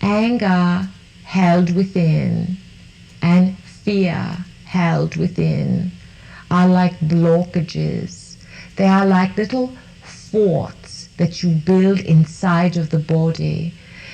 Anger held within and fear held within are like blockages. They are like little forts that you build inside of the body,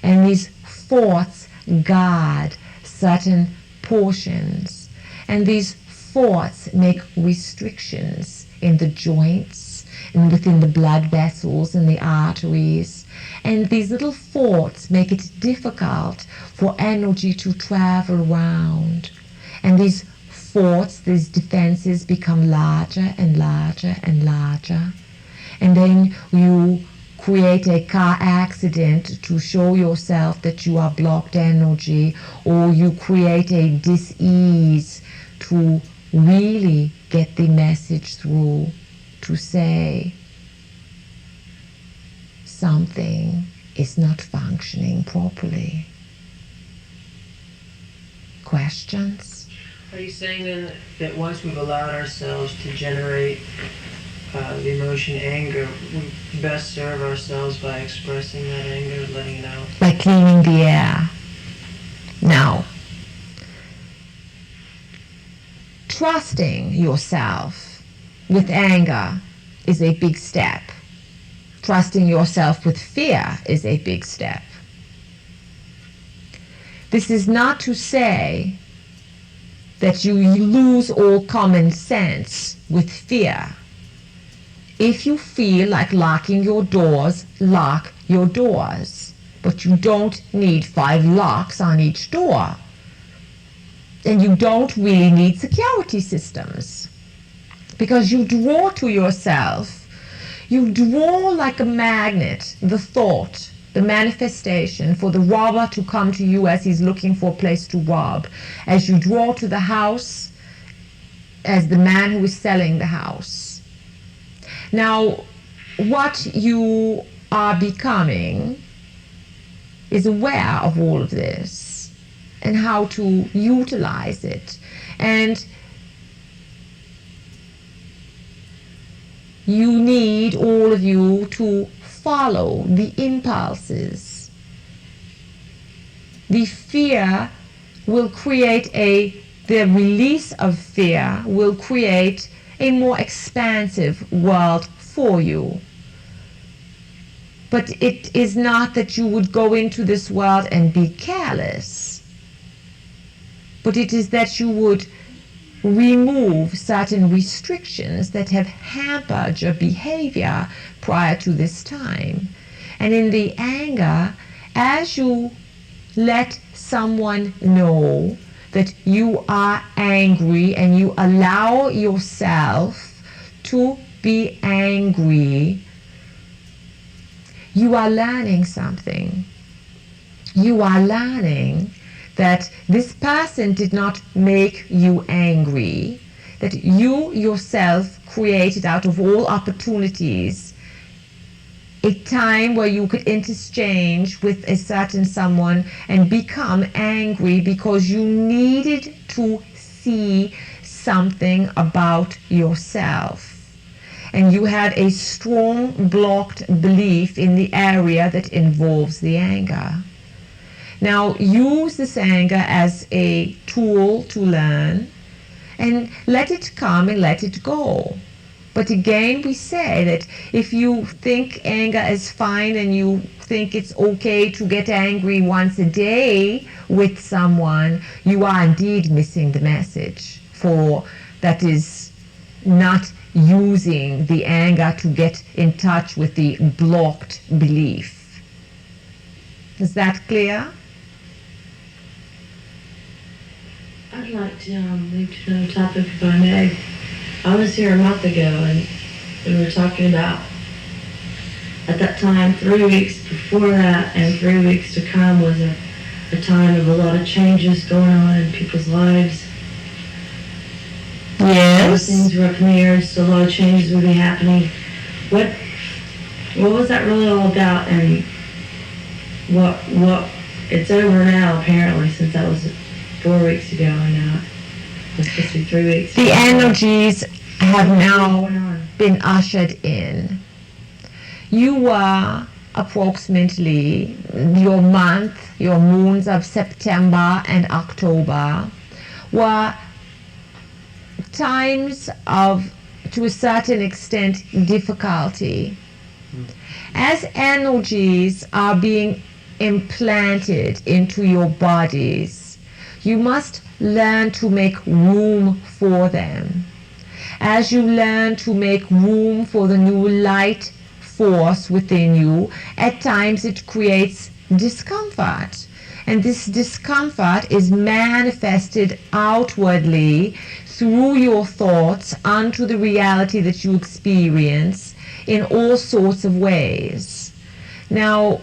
and these forts guard certain portions, and these forts make restrictions in the joints and within the blood vessels and the arteries, and these little forts make it difficult for energy to travel around, and these forts, these defenses become larger and larger and larger, and then you create a car accident to show yourself that you are blocked energy, or you create a dis-ease to really get the message through, to say something is not functioning properly. Questions? Are you saying then that once we've allowed ourselves to generate the emotion anger, we best serve ourselves by expressing that anger, letting it out? By cleaning the air. Now, trusting yourself with anger is a big step. Trusting yourself with fear is a big step. This is not to say that you lose all common sense with fear. If you feel like locking your doors, lock your doors. But you don't need 5 locks on each door. And you don't really need security systems. Because you draw to yourself, you draw like a magnet the thought, the manifestation for the robber to come to you as he's looking for a place to rob. As you draw to the house, as the man who is selling the house. Now, what you are becoming is aware of all of this and how to utilize it. And you need, all of you, to follow the impulses. The fear will create the release of fear will create a more expansive world for you. But it is not that you would go into this world and be careless, but it is that you would remove certain restrictions that have hampered your behavior prior to this time. And in the anger, as you let someone know that you are angry and you allow yourself to be angry, you are learning something. You are learning that this person did not make you angry, that you yourself created out of all opportunities a time where you could interchange with a certain someone and become angry because you needed to see something about yourself. And you had a strong blocked belief in the area that involves the anger. Now use this anger as a tool to learn and let it come and let it go. But again, we say that if you think anger is fine and you think it's okay to get angry once a day with someone, you are indeed missing the message. For that is not using the anger to get in touch with the blocked belief. Is that clear? I'd like to move to another topic if I may. I was here a month ago and we were talking about, at that time, 3 weeks before that and 3 weeks to come was a time of a lot of changes going on in people's lives. Yes. A lot of things were up in the air, so a lot of changes would be happening. What was that really all about, and what it's over now apparently, since that was 4 weeks ago, and now it's supposed to be 3 weeks ago. The energies have now been ushered in. You were approximately your month, your moons of September and October were times of, to a certain extent, difficulty. As energies are being implanted into your bodies, you must learn to make room for them. As you learn to make room for the new light force within you, at times it creates discomfort. And this discomfort is manifested outwardly through your thoughts onto the reality that you experience in all sorts of ways. Now,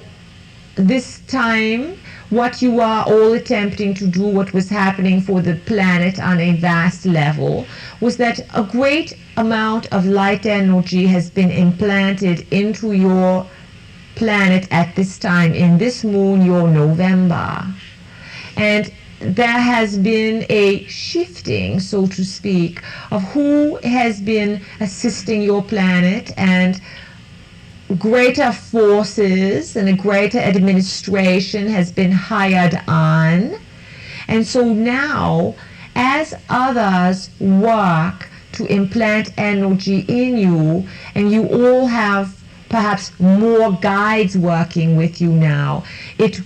this time, what you are all attempting to do, what was happening for the planet on a vast level, was that a great amount of light energy has been implanted into your planet at this time, in this moon, your November. And there has been a shifting, so to speak, of who has been assisting your planet, and greater forces and a greater administration has been hired on. And so now, as others work to implant energy in you, and you all have perhaps more guides working with you now, it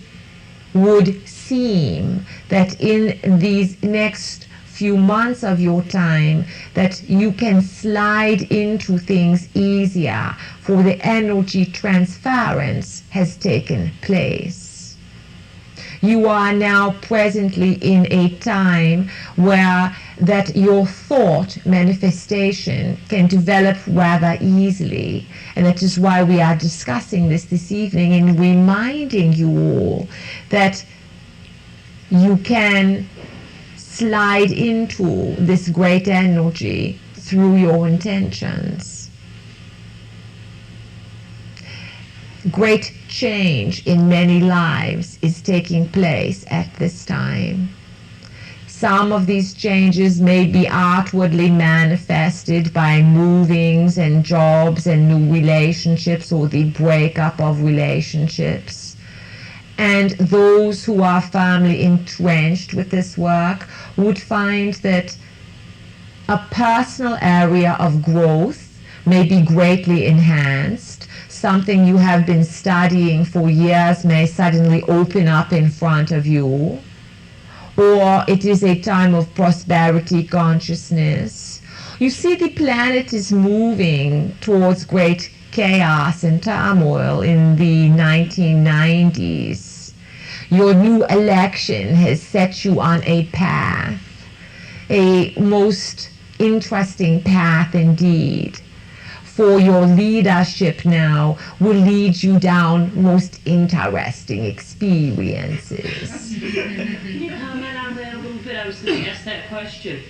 would seem that in these next few months of your time that you can slide into things easier, for the energy transference has taken place. You are now presently in a time where that your thought manifestation can develop rather easily, and that is why we are discussing this evening and reminding you all that you can slide into this great energy through your intentions. Great change in many lives is taking place at this time. Some of these changes may be outwardly manifested by movings and jobs and new relationships, or the breakup of relationships. And those who are firmly entrenched with this work would find that a personal area of growth may be greatly enhanced. Something you have been studying for years may suddenly open up in front of you. Or it is a time of prosperity consciousness. You see, the planet is moving towards great chaos and turmoil in the 1990s. Your new election has set you on a path, a most interesting path indeed. For your leadership now will lead you down most interesting experiences. Can you comment on that a little bit? I was going to ask that question.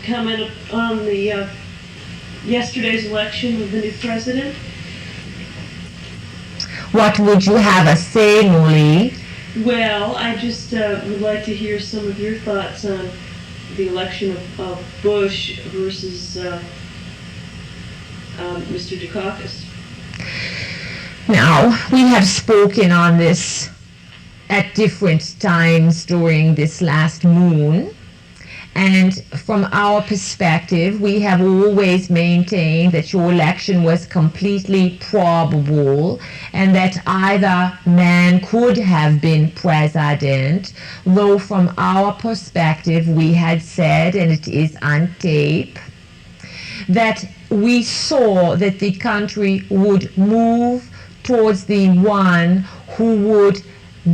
Comment on the yesterday's election of the new president. What would you have us say, Molly? Well, I just would like to hear some of your thoughts on the election of Bush versus Mr. Dukakis. Now, we have spoken on this at different times during this last moon. And from our perspective, we have always maintained that your election was completely probable, and that either man could have been president, though from our perspective we had said, and it is on tape, that we saw that the country would move towards the one who would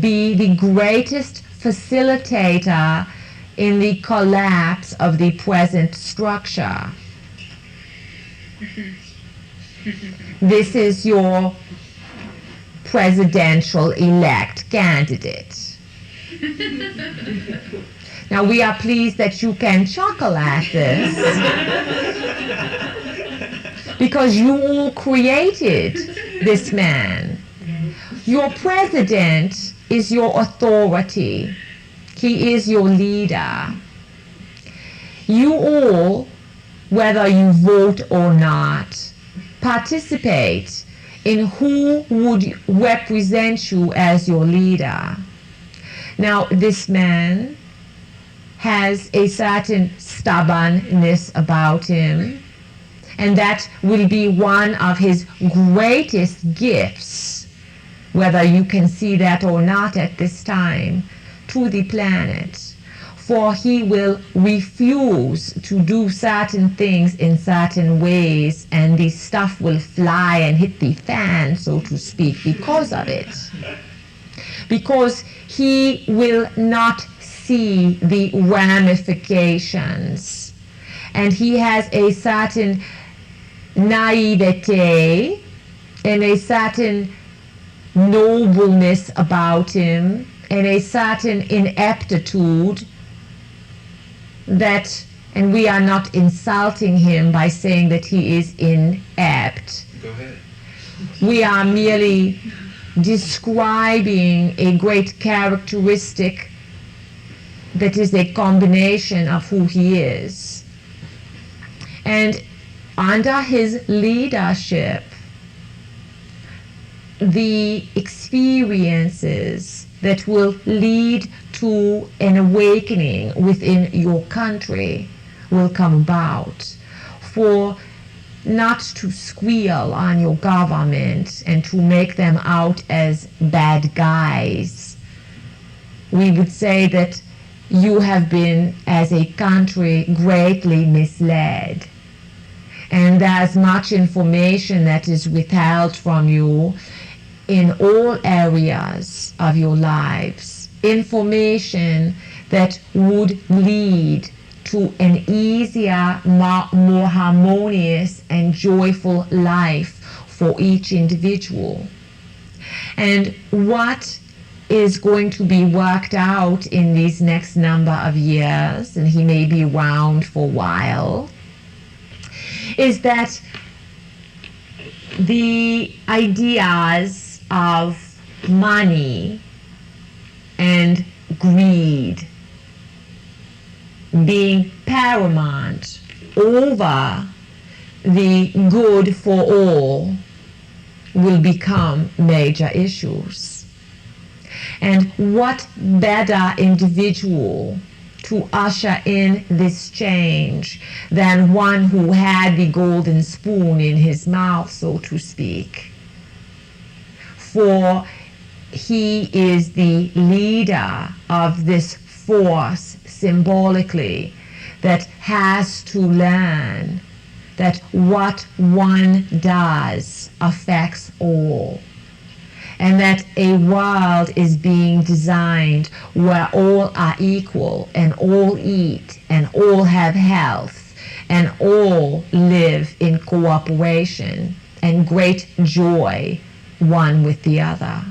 be the greatest facilitator in the collapse of the present structure. This is your presidential elect candidate. Now, we are pleased that you can chuckle at this because you all created this man. Your president is your authority. He is your leader. You all, whether you vote or not, participate in who would represent you as your leader. Now, this man has a certain stubbornness about him, and that will be one of his greatest gifts, whether you can see that or not at this time, to the planet. For he will refuse to do certain things in certain ways, and the stuff will fly and hit the fan, so to speak, because of it. Because he will not see the ramifications. And he has a certain naivete and a certain nobleness about him and a certain ineptitude that, and we are not insulting him by saying that he is inept. Go ahead. We are merely describing a great characteristic that is a combination of who he is. And under his leadership, the experiences that will lead to an awakening within your country will come about. For not to squeal on your government and to make them out as bad guys, we would say that you have been, as a country, greatly misled. And there's much information that is withheld from you in all areas of your lives. Information that would lead to an easier, more harmonious and joyful life for each individual. And what is going to be worked out in these next number of years, and he may be around for a while, is that the ideas of money and greed being paramount over the good for all will become major issues. And what better individual to usher in this change than one who had the golden spoon in his mouth, so to speak? For he is the leader of this force, symbolically, that has to learn that what one does affects all, and that a world is being designed where all are equal and all eat and all have health and all live in cooperation and great joy one with the other.